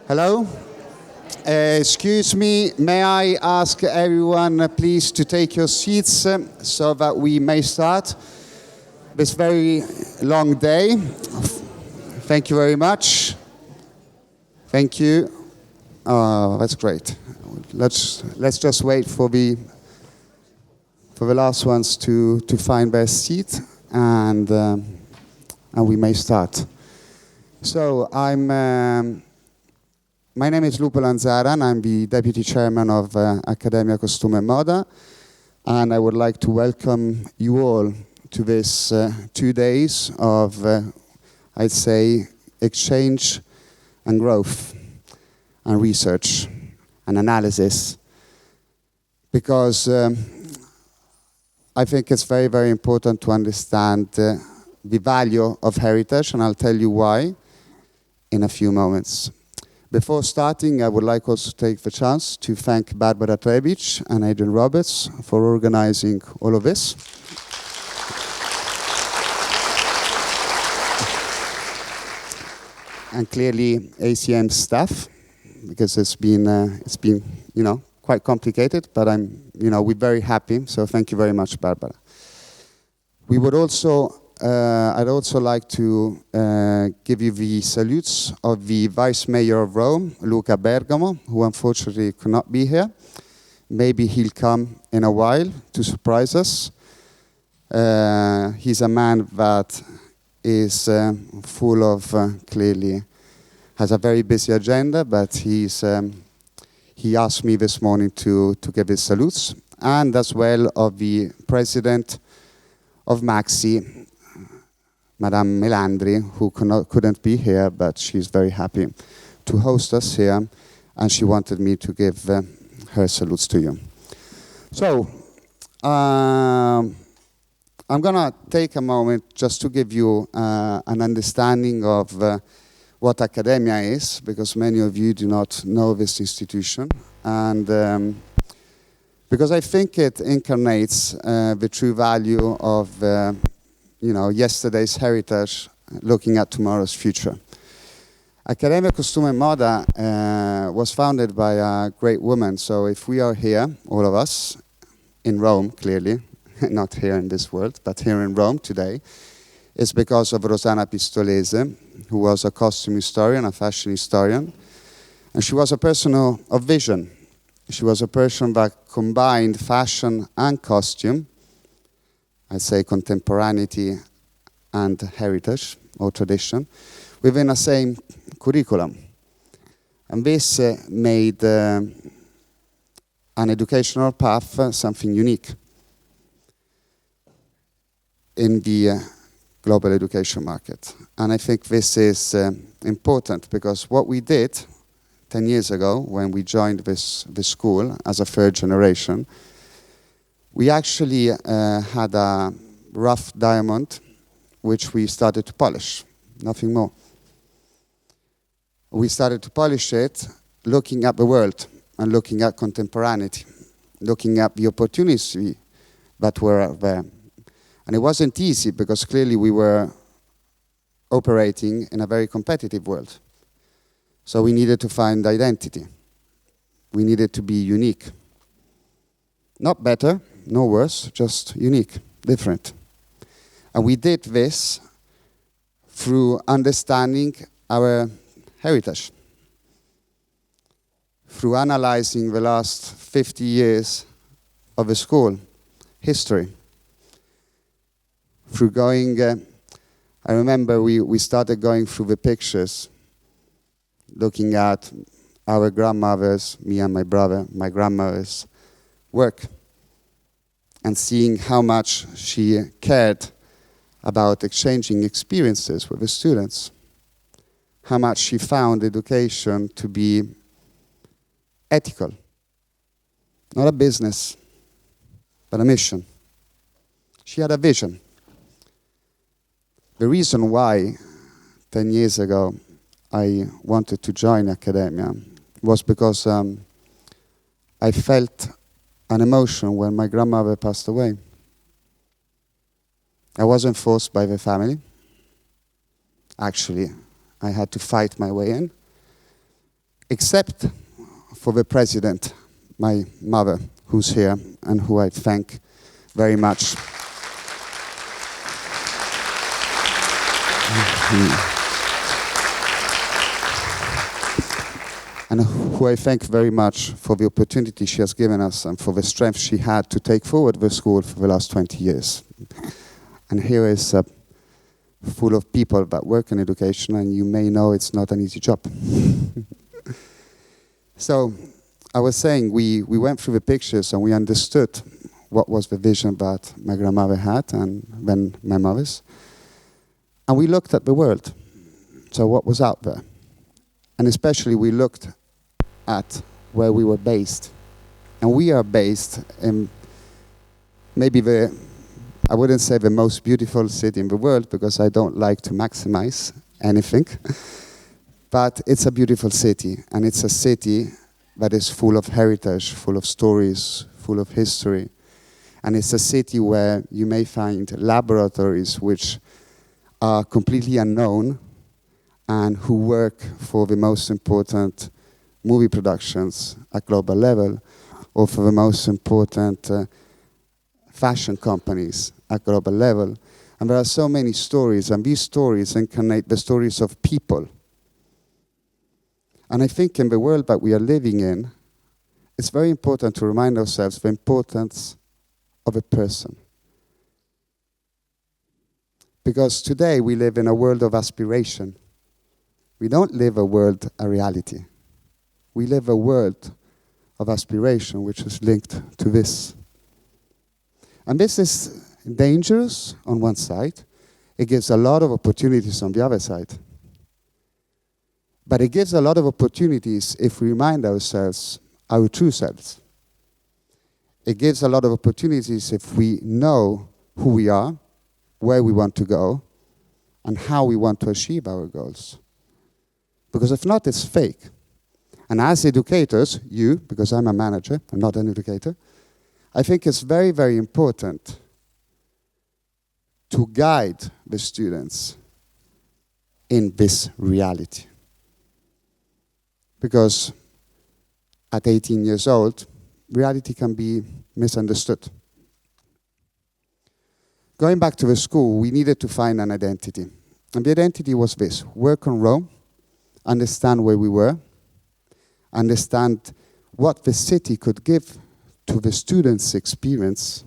Hello? Excuse me, may I ask everyone please to take your seats so that we may start this very long day. Thank you very much. Thank you. Oh, that's great. Let's just wait for the last ones to find their seat and we may start. So my name is Lupo Lanzara, and I'm the Deputy Chairman of Accademia Costume e Moda, and I would like to welcome you all to this 2 days of, I'd say, exchange and growth and research and analysis, because I think it's very, very important to understand the value of heritage, and I'll tell you why in a few moments. Before starting, I would like also to take the chance to thank Barbara Trebic and Adrian Roberts for organizing all of this. And clearly ACM staff, because it's been quite complicated, but we're very happy. So thank you very much, Barbara. We would also I'd also like to give you the salutes of the Vice Mayor of Rome, Luca Bergamo, who unfortunately could not be here. Maybe he'll come in a while to surprise us. He's a man that is full of, clearly, has a very busy agenda, but he asked me this morning to give his salutes, and as well of the President of Maxxi, Madame Melandri, who couldn't be here, but she's very happy to host us here, and she wanted me to give her salutes to you. So, I'm going to take a moment just to give you an understanding of what Accademia is, because many of you do not know this institution, and because I think it incarnates the true value of yesterday's heritage, looking at tomorrow's future. Accademia Costume e Moda was founded by a great woman. So if we are here, all of us, in Rome, clearly, not here in this world, but here in Rome today, it's because of Rosanna Pistolese, who was a costume historian, a fashion historian. And she was a person of vision. She was a person that combined fashion and costume, I'd say contemporaneity and heritage or tradition, within the same curriculum. And this made an educational path something unique in the global education market. And I think this is important, because what we did 10 years ago when we joined this school as a third generation, we actually had a rough diamond which we started to polish, nothing more. We started to polish it looking at the world and looking at contemporaneity, looking at the opportunities that were there. And it wasn't easy, because clearly we were operating in a very competitive world. So we needed to find identity. We needed to be unique. Not better, no worse, just unique, different. And we did this through understanding our heritage, through analyzing the last 50 years of the school history, through going, I remember we started going through the pictures, looking at our grandmothers, me and my brother, my grandmother's work, and seeing how much she cared about exchanging experiences with the students, how much she found education to be ethical, not a business, but a mission. She had a vision. The reason why 10 years ago I wanted to join Accademia was because I felt an emotion when my grandmother passed away. I wasn't forced by the family. Actually, I had to fight my way in. except for the president, my mother, who's here and who I thank very much. And who I thank very much for the opportunity she has given us and for the strength she had to take forward the school for the last 20 years. And here is full of people that work in education, and you may know it's not an easy job. So I was saying we went through the pictures and we understood what was the vision that my grandmother had and then my mother's. And we looked at the world, so what was out there. And especially we looked at where we were based. And we are based in maybe I wouldn't say the most beautiful city in the world, because I don't like to maximize anything. But it's a beautiful city, and it's a city that is full of heritage, full of stories, full of history. And it's a city where you may find laboratories which are completely unknown and who work for the most important movie productions at global level, or for the most important fashion companies at global level. And there are so many stories, and these stories incarnate the stories of people. And I think in the world that we are living in, it's very important to remind ourselves the importance of a person. Because today we live in a world of aspiration. We don't live a world, a reality. We live a world of aspiration, which is linked to this. And this is dangerous on one side. It gives a lot of opportunities on the other side. But it gives a lot of opportunities if we remind ourselves our true selves. It gives a lot of opportunities if we know who we are, where we want to go, and how we want to achieve our goals. Because if not, it's fake. And as educators, you, because I'm a manager, I'm not an educator, I think it's very, very important to guide the students in this reality. Because at 18 years old, reality can be misunderstood. Going back to the school, we needed to find an identity. And the identity was this: work on Rome, understand where we were, understand what the city could give to the students' experience,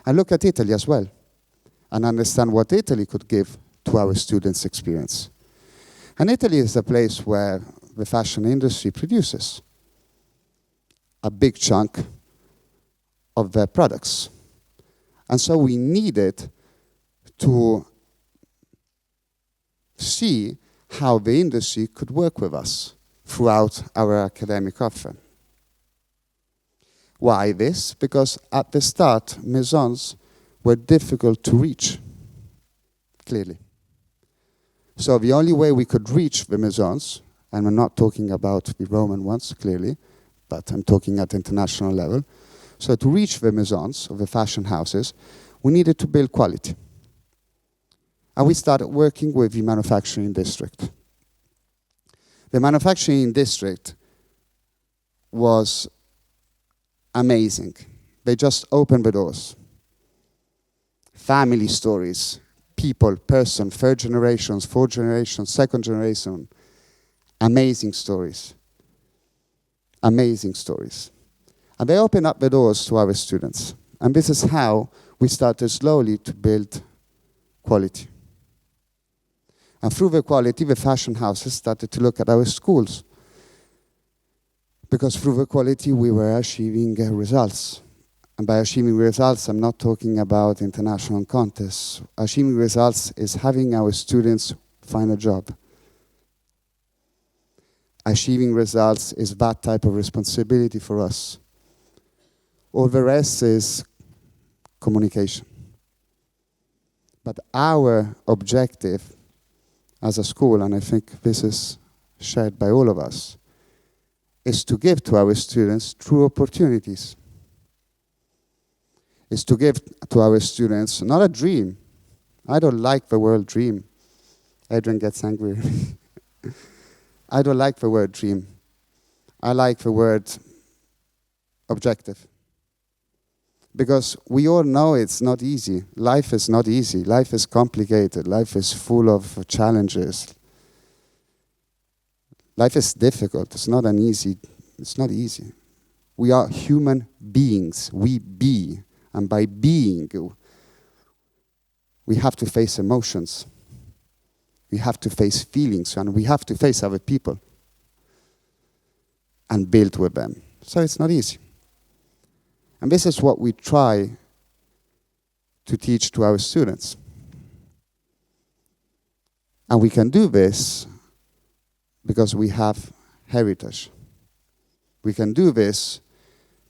and look at Italy as well, and understand what Italy could give to our students' experience. And Italy is a place where the fashion industry produces a big chunk of their products. And so we needed to see how the industry could work with us throughout our academic offer. Why this? Because at the start, maisons were difficult to reach, clearly. So the only way we could reach the maisons, and we're not talking about the Roman ones, clearly, but I'm talking at international level. So to reach the maisons, or the fashion houses, we needed to build quality. And we started working with the manufacturing district. The manufacturing district was amazing. They just opened the doors. Family stories, people, person, third generations, fourth generation, second generation. Amazing stories. Amazing stories. And they opened up the doors to our students. And this is how we started slowly to build quality. And through the quality, the fashion houses started to look at our schools. Because through the quality, we were achieving results. And by achieving results, I'm not talking about international contests. Achieving results is having our students find a job. Achieving results is that type of responsibility for us. All the rest is communication. But our objective as a school, and I think this is shared by all of us, is to give to our students true opportunities. Is to give to our students not a dream. I don't like the word dream. Adrian gets angry. I don't like the word dream. I like the word objective. Because we all know it's not easy. Life is not easy. Life is complicated. Life is full of challenges. Life is difficult. It's not easy. We are human beings. We be. And by being, we have to face emotions. We have to face feelings. And we have to face other people. And build with them. So it's not easy. And this is what we try to teach to our students. And we can do this because we have heritage. We can do this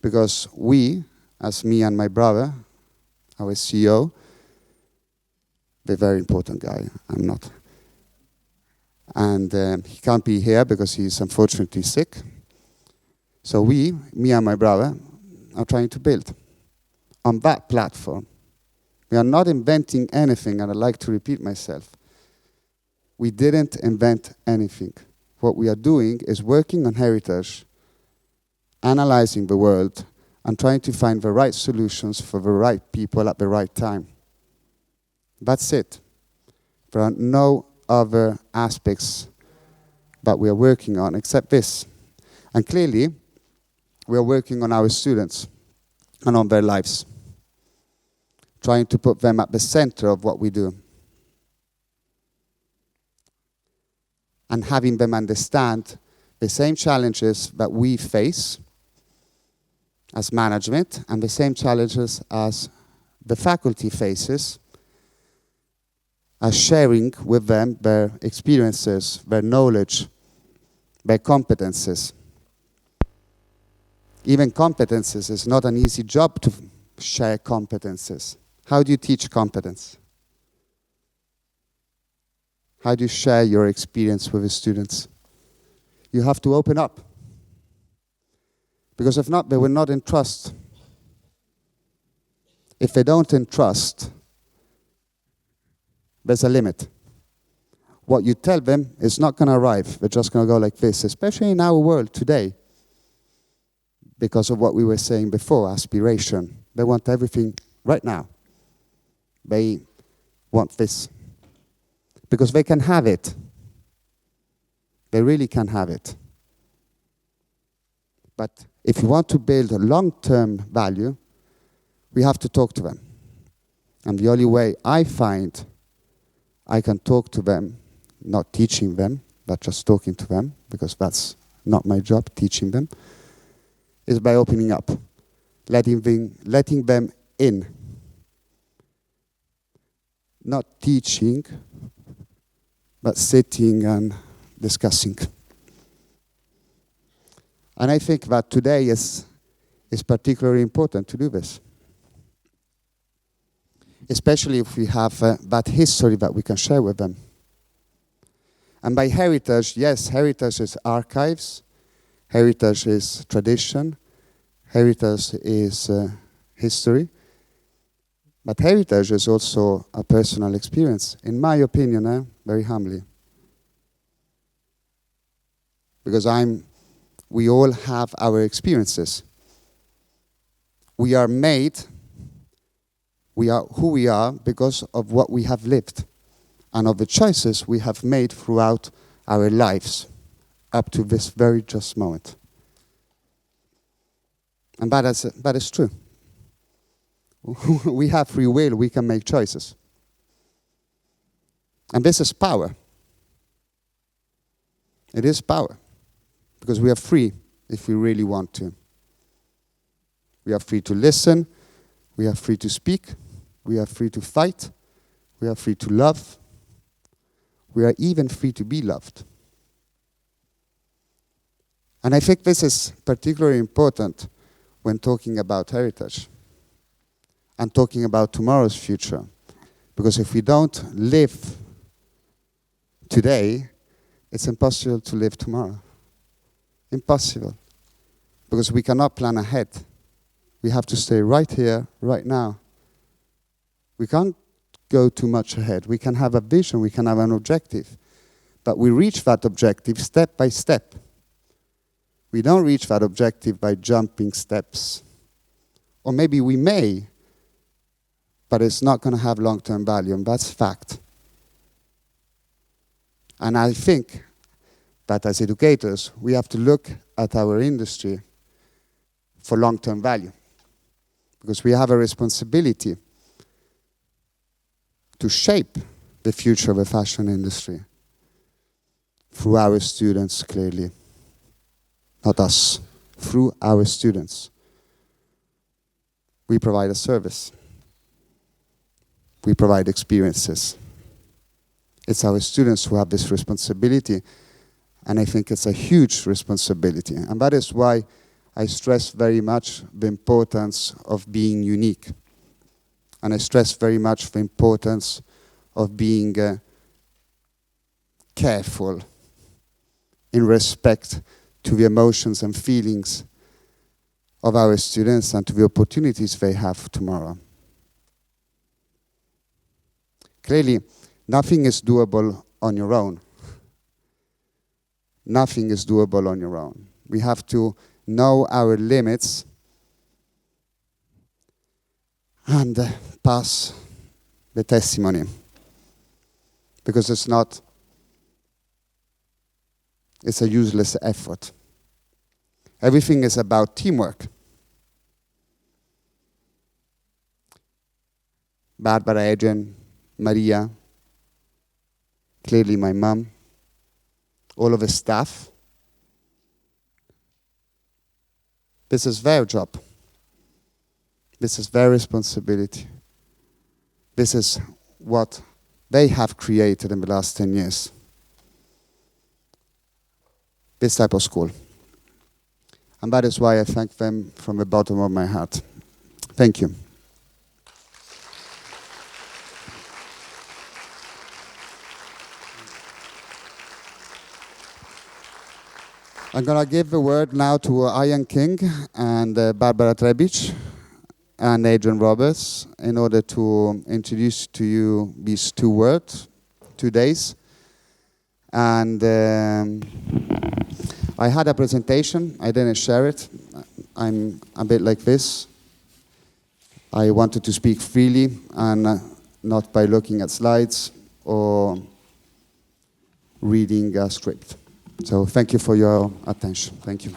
because we, as me and my brother, our CEO, the very important guy, I'm not. And he can't be here because he's unfortunately sick. So me and my brother, are trying to build on that platform. We are not inventing anything, and I'd like to repeat myself. We didn't invent anything. What we are doing is working on heritage, analyzing the world, and trying to find the right solutions for the right people at the right time. That's it. There are no other aspects that we are working on except this. And clearly, we are working on our students and on their lives, trying to put them at the center of what we do, and having them understand the same challenges that we face as management and the same challenges as the faculty faces, as sharing with them their experiences, their knowledge, their competences. Even competences is not an easy job to share competences. How do you teach competence? How do you share your experience with the students? You have to open up. Because if not, they will not entrust. If they don't entrust, there's a limit. What you tell them is not going to arrive. They're just going to go like this, especially in our world today. Because of what we were saying before, aspiration. They want everything right now. They want this. Because they can have it. They really can have it. But if you want to build a long-term value, we have to talk to them. And the only way I find I can talk to them, not teaching them, but just talking to them, because that's not my job, teaching them, is by opening up, letting them in. Not teaching, but sitting and discussing. And I think that today is particularly important to do this. Especially if we have that history that we can share with them. And by heritage, yes, heritage is archives, heritage is tradition, heritage is history, but heritage is also a personal experience, in my opinion, very humbly. Because we all have our experiences. We are who we are because of what we have lived and of the choices we have made throughout our lives up to this very just moment. And that is true. We have free will, we can make choices. And this is power. It is power. Because we are free if we really want to. We are free to listen. We are free to speak. We are free to fight. We are free to love. We are even free to be loved. And I think this is particularly important when talking about heritage and talking about tomorrow's future. Because if we don't live today, it's impossible to live tomorrow. Impossible. Because we cannot plan ahead. We have to stay right here, right now. We can't go too much ahead. We can have a vision, we can have an objective. But we reach that objective step by step. We don't reach that objective by jumping steps. Or maybe we may, but it's not going to have long-term value, and that's fact. And I think that as educators, we have to look at our industry for long-term value, because we have a responsibility to shape the future of the fashion industry through our students, clearly. Not us, through our students. We provide a service. We provide experiences. It's our students who have this responsibility, and I think it's a huge responsibility. And that is why I stress very much the importance of being unique. And I stress very much the importance of being careful in respect to the emotions and feelings of our students and to the opportunities they have tomorrow. Clearly, nothing is doable on your own. Nothing is doable on your own. We have to know our limits and pass the testimony. Because it's a useless effort. Everything is about teamwork. Barbara, Adrian, Maria, clearly my mom, all of the staff. This is their job. This is their responsibility. This is what they have created in the last 10 years. This type of school. And that is why I thank them from the bottom of my heart. Thank you. I'm going to give the word now to Ian King and Barbara Trebic and Adrian Roberts in order to introduce to you these two words, 2 days. And I had a presentation. I didn't share it. I'm a bit like this. I wanted to speak freely and not by looking at slides or reading a script. So thank you for your attention. Thank you.